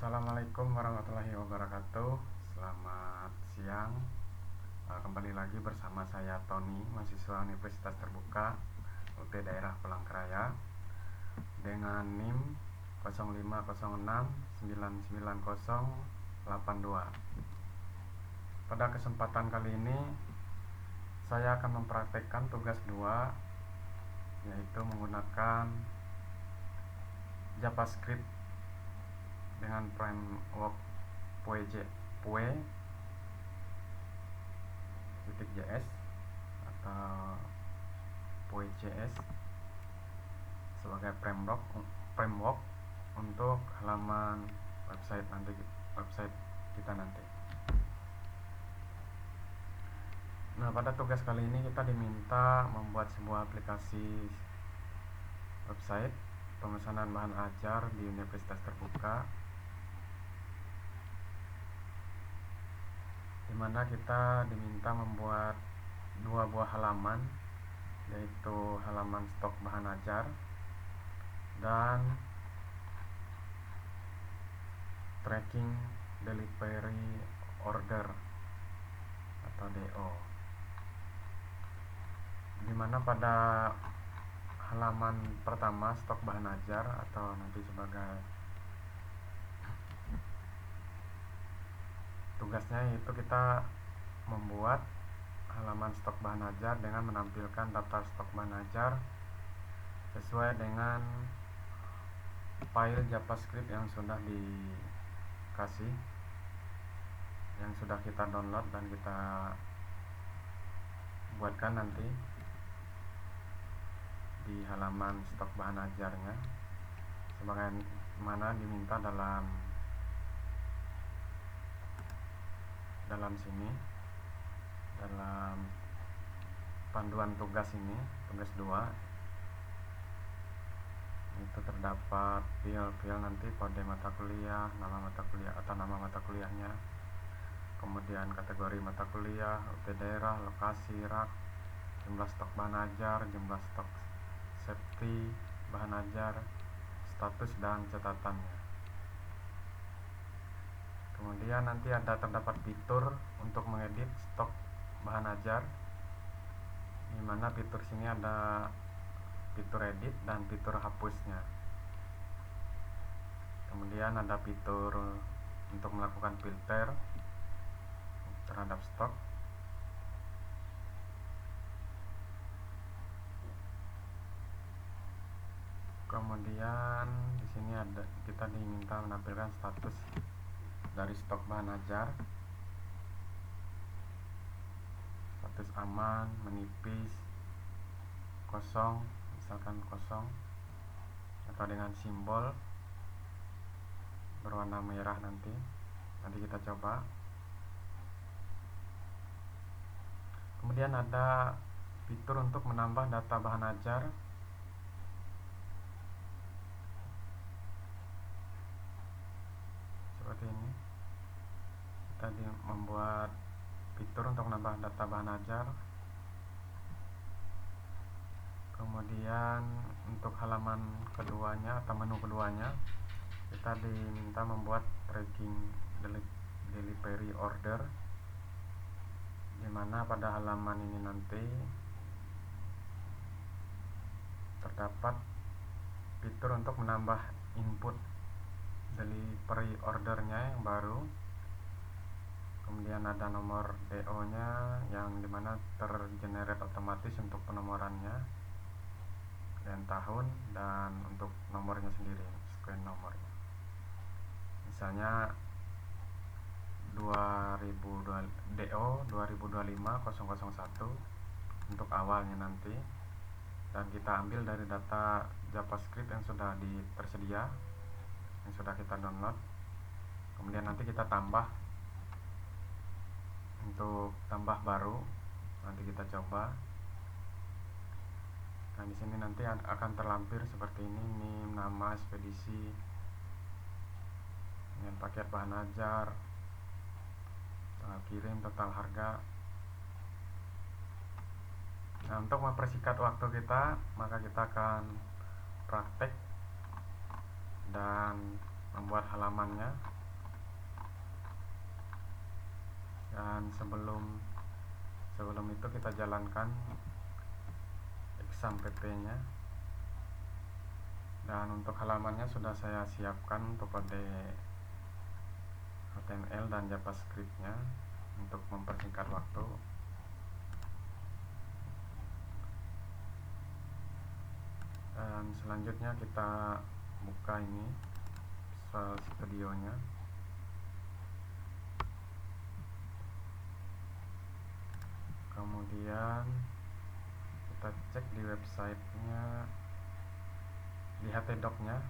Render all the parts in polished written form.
Assalamualaikum warahmatullahi wabarakatuh. Selamat siang. Kembali lagi bersama saya Tony, mahasiswa Universitas Terbuka UT Daerah Palangkaraya dengan NIM 0506999082. Pada kesempatan kali ini saya akan mempraktekkan tugas 2, yaitu menggunakan JavaScript dengan framework Pue.js atau Pue.js sebagai framework untuk halaman website kita nanti. Nah, pada tugas kali ini kita diminta membuat sebuah aplikasi website pemesanan bahan ajar di Universitas Terbuka, di mana kita diminta membuat 2 buah halaman, yaitu halaman stok bahan ajar dan tracking delivery order atau DO, di mana pada halaman pertama stok bahan ajar atau nanti sebagai tugasnya yaitu kita membuat halaman stok bahan ajar dengan menampilkan daftar stok bahan ajar sesuai dengan file JavaScript yang sudah dikasih, yang sudah kita download dan kita buatkan nanti di halaman stok bahan ajarnya sebagaimana diminta dalam sini, dalam panduan tugas ini, tugas 2. Itu terdapat file nanti kode mata kuliah, nama mata kuliah atau nama mata kuliahnya, kemudian kategori mata kuliah, UT daerah, lokasi, rak, jumlah stok bahan ajar, jumlah stok safety bahan ajar, status dan catatannya. Kemudian nanti terdapat fitur untuk mengedit stok bahan ajar, di mana fitur sini ada fitur edit dan fitur hapusnya. Kemudian ada fitur untuk melakukan filter terhadap stok. Kemudian di sini kita diminta menampilkan status dari stok bahan ajar, status aman, menipis, kosong, misalkan kosong, atau dengan simbol berwarna merah nanti kita coba. Kemudian ada fitur untuk menambah data bahan ajar, seperti ini. Kita membuat fitur untuk menambah data bahan ajar. Kemudian untuk halaman keduanya atau menu keduanya kita diminta membuat tracking delivery order, di mana pada halaman ini nanti terdapat fitur untuk menambah input delivery ordernya yang baru. Kemudian ada nomor DO nya yang dimana tergenerate otomatis untuk penomorannya dan tahun, dan untuk nomornya sendiri, screen nomornya, misalnya 2002 DO 2025-001 untuk awalnya nanti, dan kita ambil dari data JavaScript yang sudah tersedia, yang sudah kita download. Kemudian nanti kita tambah untuk tambah baru, nanti kita coba. Nah, di sini nanti akan terlampir seperti ini: NIM, nama, ekspedisi, dengan paket bahan ajar, tanggal kirim, total harga. Nah, untuk mempersingkat waktu kita, maka kita akan praktek dan membuat halamannya. Dan sebelum itu kita jalankan exam pp nya. Dan untuk halamannya sudah saya siapkan untuk kode HTML dan JavaScript-nya untuk mempersingkat waktu. Dan selanjutnya kita buka ini Visual Studio-nya. Kemudian kita cek di websitenya, di htdoc-nya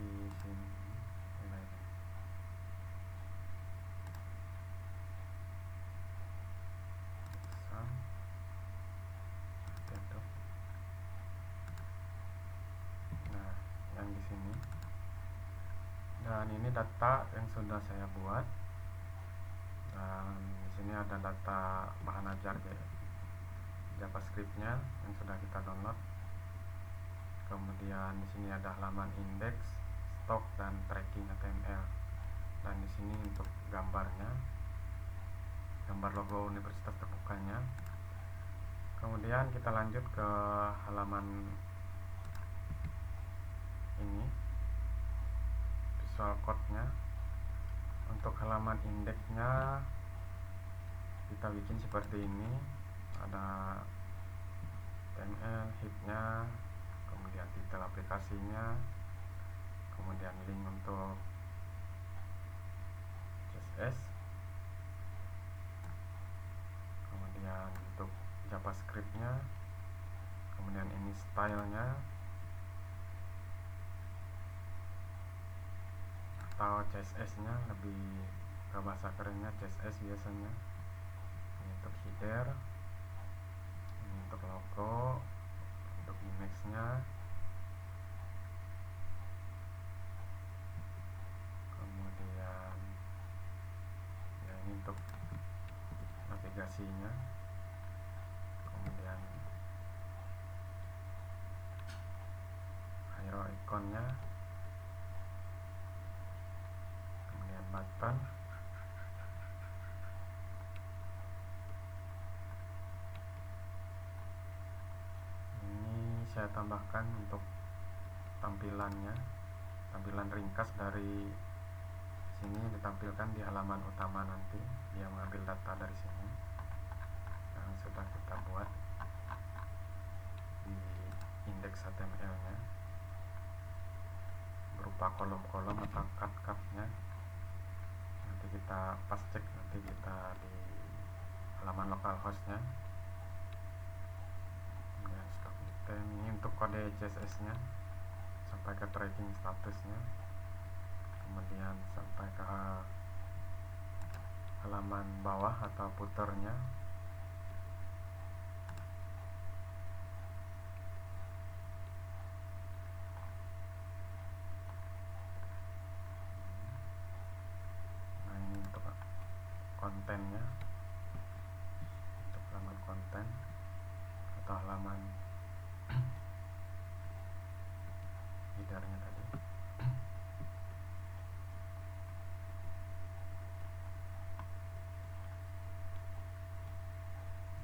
di sini. Nah, yang di sini. Dan ini data yang sudah saya buat. Dan di sini ada data bahan ajar JavaScript-nya yang sudah kita download. Kemudian di sini ada halaman indeks, stok, dan tracking HTML. Dan di sini untuk gambarnya, gambar logo Universitas Terbukanya. Kemudian kita lanjut ke halaman ini, Visual Code-nya. Untuk halaman indeksnya kita bikin seperti ini, ada HTML, head-nya, kemudian titel aplikasinya, kemudian link untuk CSS, kemudian untuk JavaScript-nya, kemudian ini style-nya atau CSS-nya, lebih ke bahasa kerennya CSS biasanya. Ini untuk header, ini untuk logo, untuk image-nya, kemudian ya ini untuk navigasinya, kemudian hero ikonnya, kemudian button, ini saya tambahkan untuk tampilannya, tampilan ringkas dari sini ditampilkan di halaman utama nanti. Dia mengambil data dari sini yang sudah kita buat di indeks HTML-nya berupa kolom-kolom atau cut-cut-nya. Nanti kita pas cek nanti kita di halaman localhost-nya. Kemudian stock item, ini untuk kode CSS-nya sampai ke tracking statusnya, kemudian sampai ke halaman bawah atau footer-nya. Nah, ini untuk kontennya, untuk halaman konten atau halaman header-nya tadi.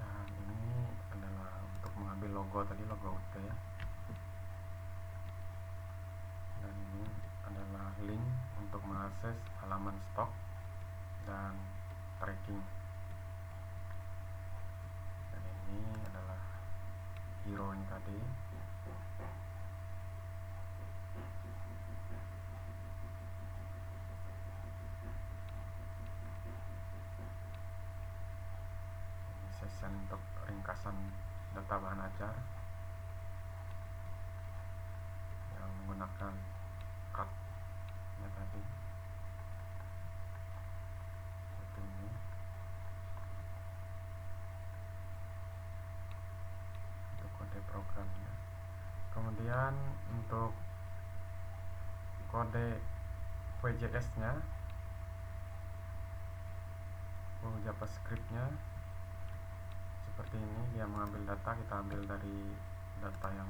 Dan ini adalah untuk mengambil logo tadi, logo UT. Dan ini adalah link untuk mengakses halaman stok dan tracking. Dan ini adalah hero-nya tadi. Session untuk ringkasan data bahan ajar yang menggunakan cut-nya tadi seperti ini. Untuk kode programnya. Kemudian untuk kode WJS-nya, JavaScript-nya seperti ini. Dia mengambil data, kita ambil dari data yang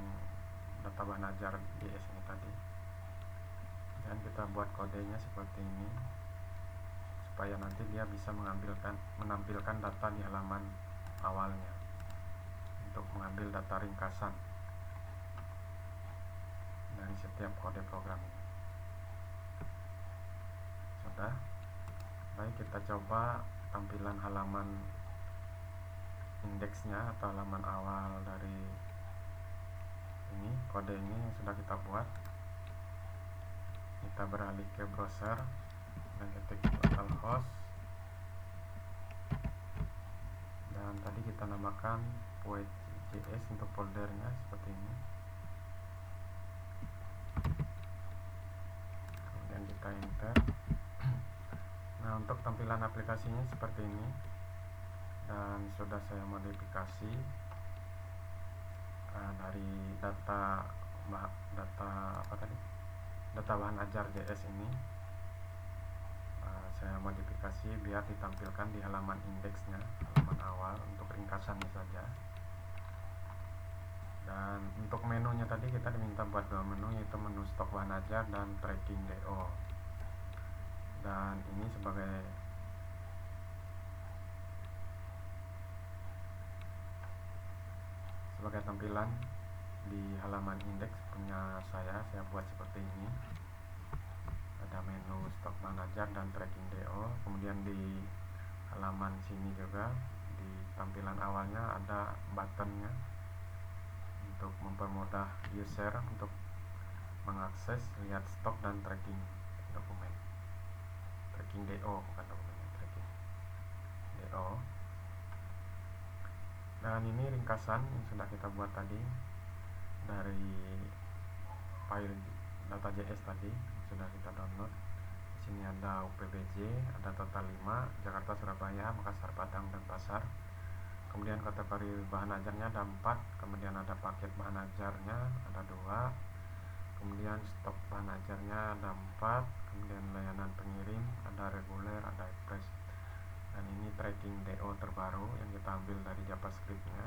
data bahan ajar JS ini tadi. Dan kita buat kodenya seperti ini supaya nanti dia bisa menampilkan data di halaman awalnya untuk mengambil data ringkasan dari setiap kode program ini. Sudah. Baik, kita coba tampilan halaman indeksnya atau halaman awal dari ini kode ini yang sudah kita buat. Kita beralih ke browser dan ketik localhost, dan tadi kita namakan puet.js untuk foldernya seperti ini. Kemudian kita enter. Nah, untuk tampilan aplikasinya seperti ini, dan sudah saya modifikasi dari data bahan ajar JS ini. Saya modifikasi biar ditampilkan di halaman indeksnya, halaman awal untuk ringkasannya saja. Dan untuk menunya tadi kita diminta buat dua menu, yaitu menu stok bahan ajar dan tracking DO. Dan ini sebagai tampilan di halaman indeks punya saya buat seperti ini. Ada menu stok bahan ajar dan tracking DO. Kemudian di halaman sini juga di tampilan awalnya ada buttonnya untuk mempermudah user untuk mengakses, lihat stok dan tracking dokumen. Tracking DO, bukan dokumennya, tracking DO. Dan ini ringkasan yang sudah kita buat tadi dari file data.js tadi sudah kita download. Di sini ada UPBJ, ada total 5, Jakarta, Surabaya, Makassar, Padang, dan Pasar. Kemudian kategori bahan ajarnya ada 4, kemudian ada paket bahan ajarnya ada 2, kemudian stok bahan ajarnya ada 4, kemudian layanan pengirim ada reguler, ada express. Dan ini tracking DO terbaru yang kita ambil dari JavaScript-nya.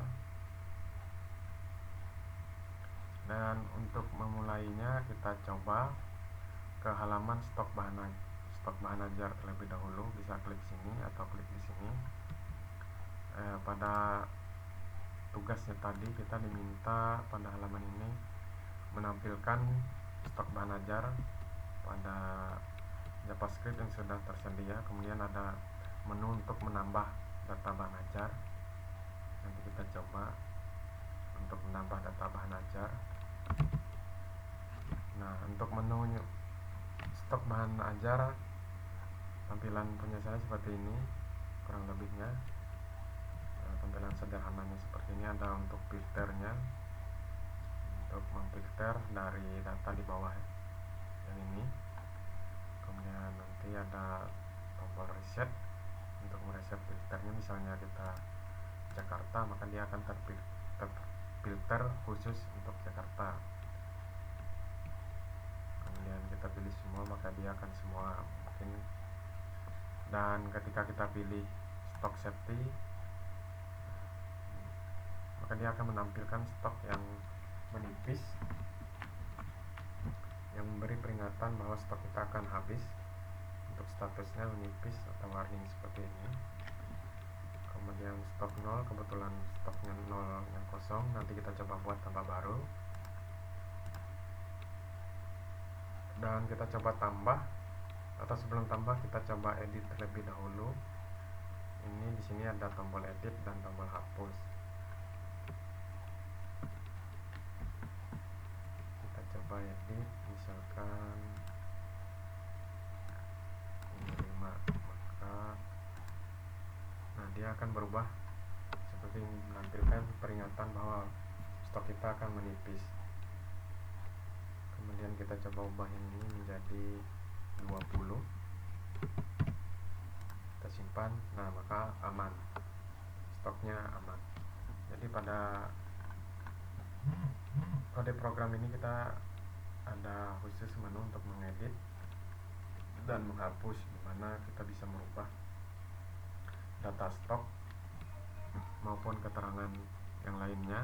Dan untuk memulainya kita coba ke halaman stok bahan ajar terlebih dahulu. Bisa klik sini atau klik di sini. Pada tugasnya tadi kita diminta pada halaman ini menampilkan stok bahan ajar pada JavaScript yang sudah tersedia. Kemudian ada menu untuk menambah data bahan ajar. Nanti kita coba untuk menambah data bahan ajar. Nah, untuk menu stok bahan ajar tampilan punya saya seperti ini kurang lebihnya. Tampilan sederhananya seperti ini. Ada untuk filternya, untuk memfilter dari data di bawah yang ini. Kemudian nanti ada tombol reset untuk mereset filternya. Misalnya kita Jakarta, maka dia akan terfilter khusus untuk Jakarta. Kemudian kita pilih semua, maka dia akan semua mungkin. Dan ketika kita pilih stok safety, maka dia akan menampilkan stok yang menipis, yang memberi peringatan bahwa stok kita akan habis. Untuk statusnya menipis atau warning seperti ini. Kemudian stok 0, kebetulan stoknya 0 yang kosong, nanti kita coba buat tambah baru. Dan kita coba tambah, atau sebelum tambah kita coba edit terlebih dahulu. Ini di sini ada tombol edit dan tombol hapus. Kita coba edit, misalkan ini 5, maka dia akan berubah seperti menampilkan peringatan bahwa stok kita akan menipis. Kemudian kita coba ubah yang ini menjadi 20. Kita simpan. Nah, maka aman, stoknya aman. Jadi pada program ini kita ada khusus menu untuk mengedit dan menghapus, dimana kita bisa merubah data stok maupun keterangan yang lainnya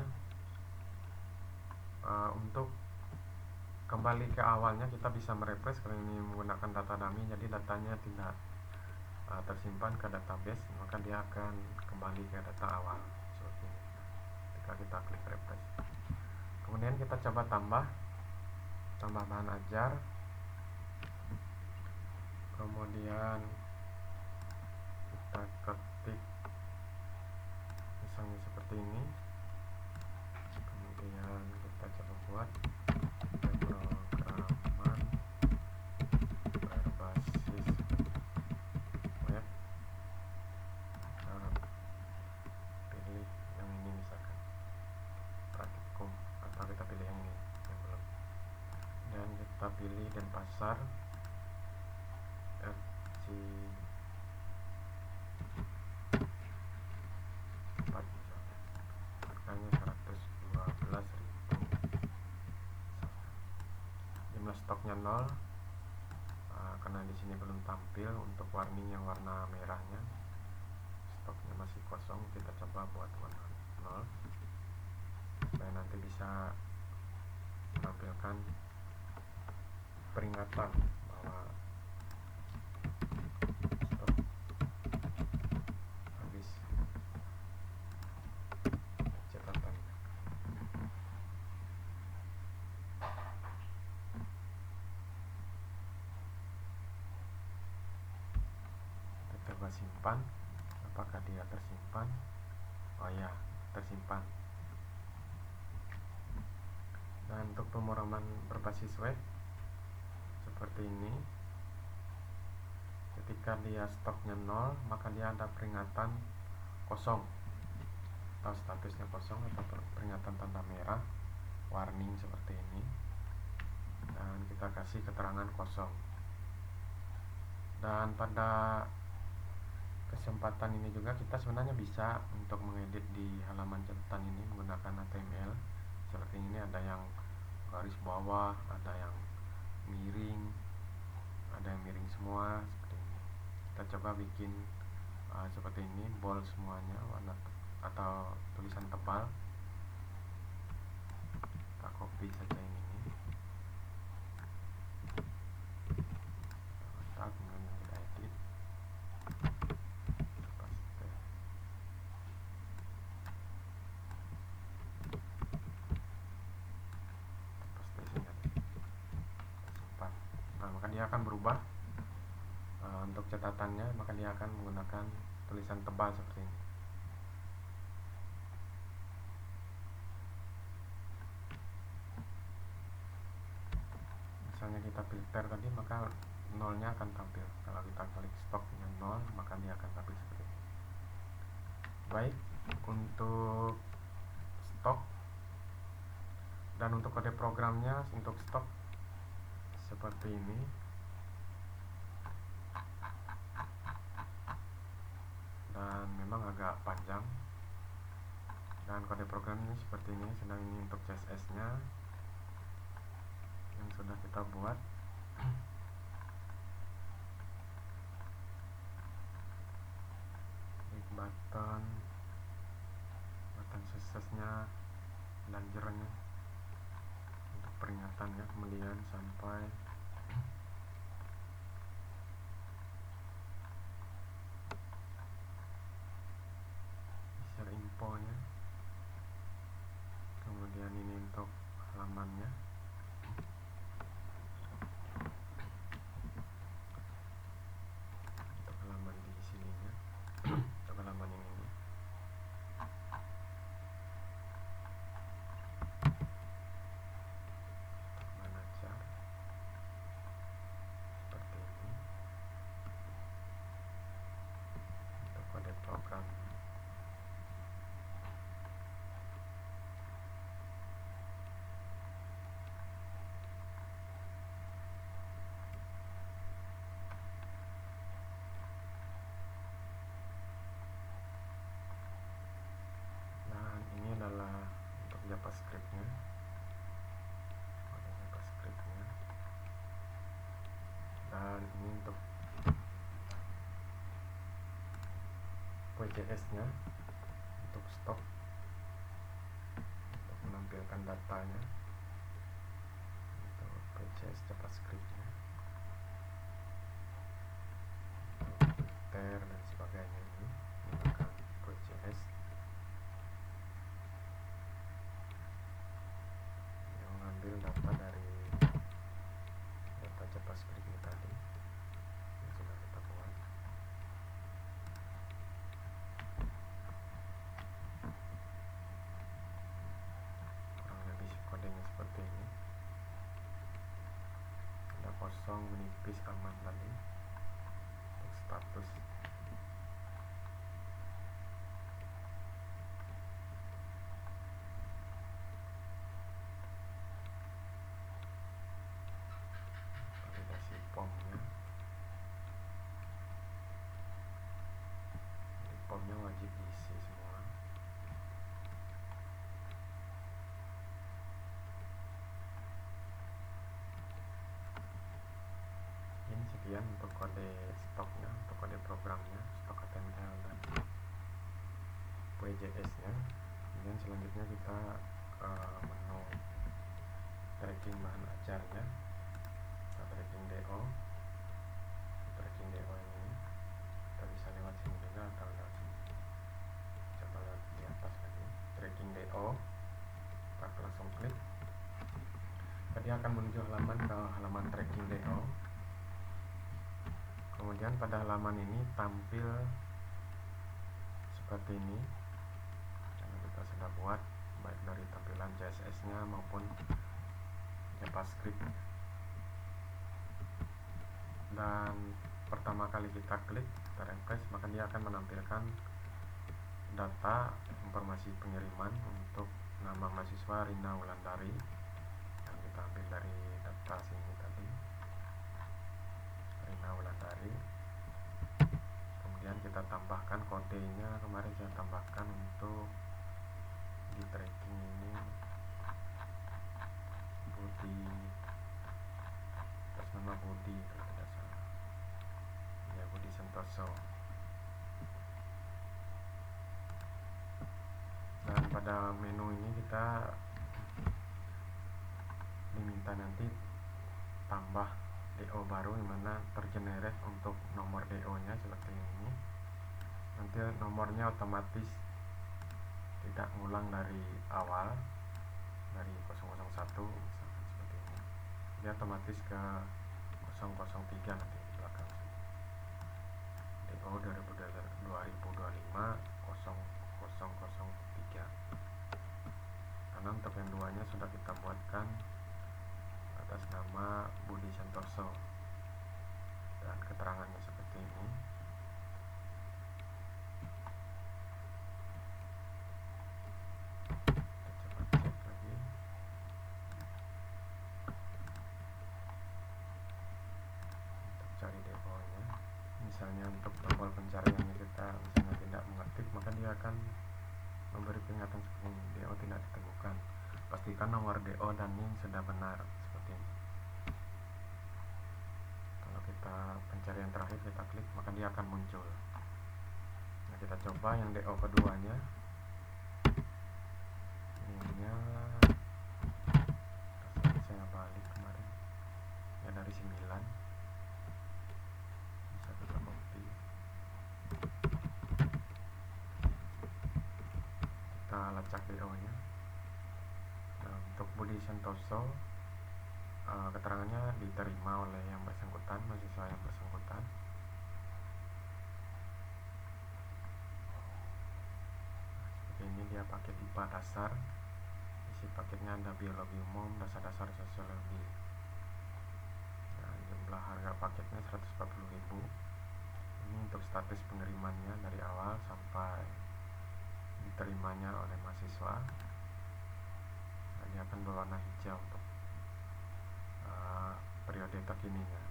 Untuk kembali ke awalnya kita bisa merefresh. Kalau ini menggunakan data dummy, jadi datanya tidak tersimpan ke database, maka dia akan kembali ke data awal seperti ini ketika kita klik refresh. Kemudian kita coba tambah bahan ajar, kemudian kita ketik misalnya seperti ini, kemudian kita coba buat pemrograman berbasis web. Kita pilih yang ini misalkan praktikum, atau kita pilih yang ini yang belum, dan kita pilih Denpasar RC 4 misalnya, harganya 112.000, jumlah stoknya 0, karena di sini belum tampil untuk warning yang warna merahnya, stoknya masih kosong. Kita coba buat warna 0 supaya nanti bisa menampilkan peringatan bahwa stok habis catatan. Kita coba simpan, apakah dia tersimpan. Oh ya, tersimpan. Dan untuk pemrograman berbasis web seperti ini, ketika dia stoknya 0, maka dia ada peringatan kosong atau statusnya kosong, atau peringatan tanda merah, warning seperti ini, dan kita kasih keterangan kosong. Dan pada kesempatan ini juga kita sebenarnya bisa untuk mengedit di halaman catatan ini menggunakan HTML seperti ini. Ada yang garis bawah, ada yang miring, ada yang miring semua seperti ini. Kita coba bikin seperti ini, bold semuanya, warna atau tulisan tebal. Kita copy saja ini, kita kemudian kita edit, paste. Simpan. Nah, maka dia akan berubah untuk catatannya, maka dia akan menggunakan tulisan tebal seperti ini. Misalnya kita filter tadi, maka nolnya akan tampil. Kalau kita klik stoknya 0, maka dia akan tampil seperti ini. Baik, untuk stok dan untuk kode programnya untuk stok seperti ini. Dan memang agak panjang, dan kode programnya seperti ini. Sedang ini untuk CSS nya yang sudah kita buat. Button suksesnya dan jernya untuk peringatannya, kemudian sampai share infonya, kemudian ini untuk halamannya. Untuk halaman di sininya, untuk halaman yang ini. Manager seperti ini. Untuk kode program. Ini adalah untuk JavaScript-nya, dan ini untuk WCS-nya, untuk stok, untuk menampilkan datanya. CSS JavaScript-nya, filter dan sebagainya. Ini menggunakan Pro.js yang mengambil data dari data JavaScript ini tadi yang sudah kita buat. Kurang lebih kodenya seperti ini. Ada kosong menipis aman tadi untuk status. Validasi formnya. Formnya wajib diisi semua. Ini sekian untuk kode stoknya, untuk kode programnya, stok HTML dan WJS nya. Kemudian selanjutnya kita ke menu tracking bahan ajarnya. Kita tracking DO. Tracking DO ini kita bisa lewat sini juga atau lewat sini. Coba lihat di atas lagi, tracking DO. Kita langsung klik. Tadi akan menuju halaman ke halaman tracking DO. Kemudian pada halaman ini tampil seperti ini karena kita sudah buat baik dari tampilan CSS nya maupun JavaScript. Dan pertama kali kita klik, kita refresh, maka dia akan menampilkan data informasi pengiriman untuk nama mahasiswa Rina Wulandari yang kita ambil dari data sini tadi, Rina Wulandari. Kemudian kita tambahkan kodenya, kemarin saya tambahkan untuk di tracking ini Budi, atas nama Budi kalau tidak salah ya, Budi Santoso. Dan pada menu ini kita diminta nanti tambah DO baru yang mana tergenerate untuk nomor DO nya seperti ini. Nanti nomornya otomatis tidak ngulang dari awal, dari 001 misalkan seperti ini, dia otomatis ke 003 nanti di belakang. DO 2025 0003. Karena untuk yang duanya sudah kita buatkan atas nama Budi Santoso dan keterangannya seperti ini. Kita coba cek lagi. Untuk cari DO nya, misalnya untuk tombol pencariannya kita misalnya tidak mengetik, maka dia akan memberi peringatan seperti ini, DO tidak ditemukan. Pastikan nomor DO dan NIM sudah benar seperti ini. Kalau kita pencarian terakhir kita klik, maka dia akan muncul. Nah, kita coba yang DO keduanya. NIM-nya rasanya saya balik kemarin ya, dari 9. Bisa kita copy, kita lacak DO nya. Nah, untuk Budi Santoso keterangannya diterima oleh yang bersangkutan, mahasiswa yang bersangkutan. Seperti ini dia paket IPA dasar. Isi paketnya ada biologi umum, dasar-dasar sosiologi. Nah, jumlah harga paketnya 140.000. Ini untuk status pengirimannya dari awal sampai diterimanya oleh mahasiswa. Nah, dia akan berwarna hijau untuk periode terkininya.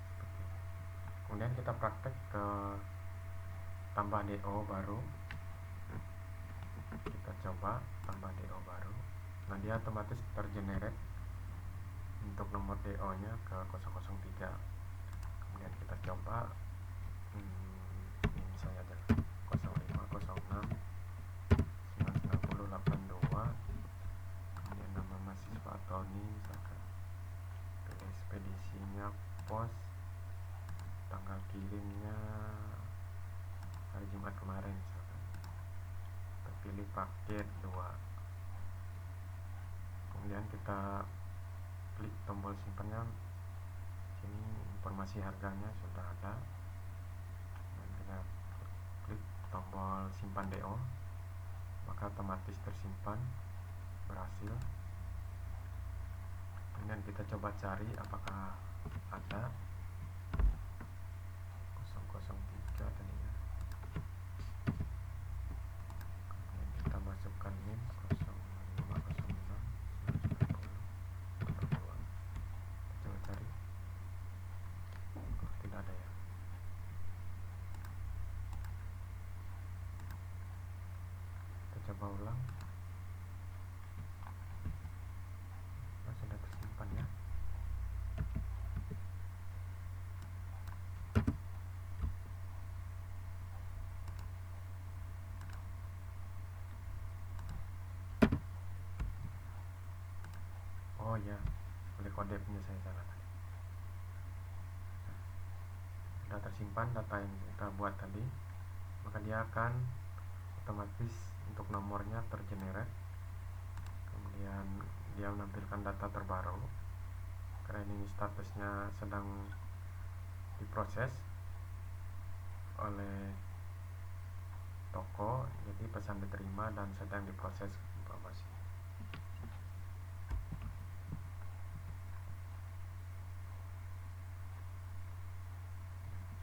Seperti ini. Kemudian kita praktek ke tambah DO baru. Kita coba tambah DO baru. Nah, dia otomatis tergenerate untuk nomor DO nya ke 003. Kemudian kita coba ini misalnya aja 0506 99082. Kemudian nama mahasiswa Tony misalkan. edisinya pos, tanggal kirimnya hari Jumat kemarin misalkan, terpilih paket 2, kemudian kita klik tombol simpannya. Sini informasi harganya sudah ada, dan kita klik tombol simpan DO, maka otomatis tersimpan berhasil. Kemudian kita coba cari apakah ada 003 tadi ya. Kemudian kita masukkan NIM 0506 910 42. Kita coba cari. Oh, tidak ada ya. Kita coba ulang. Nah, sudah tersimpan ya. Oh ya, oleh kode punya saya salah tadi. Sudah tersimpan data yang kita buat tadi, maka dia akan otomatis untuk nomornya tergenerate. Kemudian dia menampilkan data terbaru karena ini statusnya sedang diproses oleh toko, jadi pesan diterima dan sedang diproses informasi.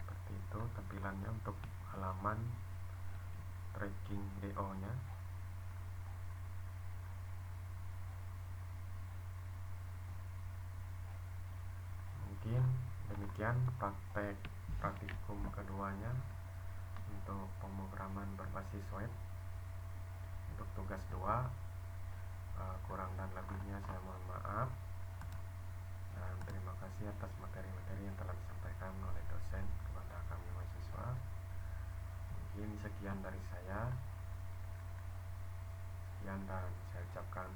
Seperti itu tampilannya untuk halaman tracking DO nya. Mungkin demikian praktikum keduanya untuk pemrograman berbasis web. Untuk tugas 2, kurang dan lebihnya saya mohon maaf, dan terima kasih atas materi-materi yang telah disampaikan oleh dosen kepada kami mahasiswa. Mungkin sekian dari saya. Sekian dan saya ucapkan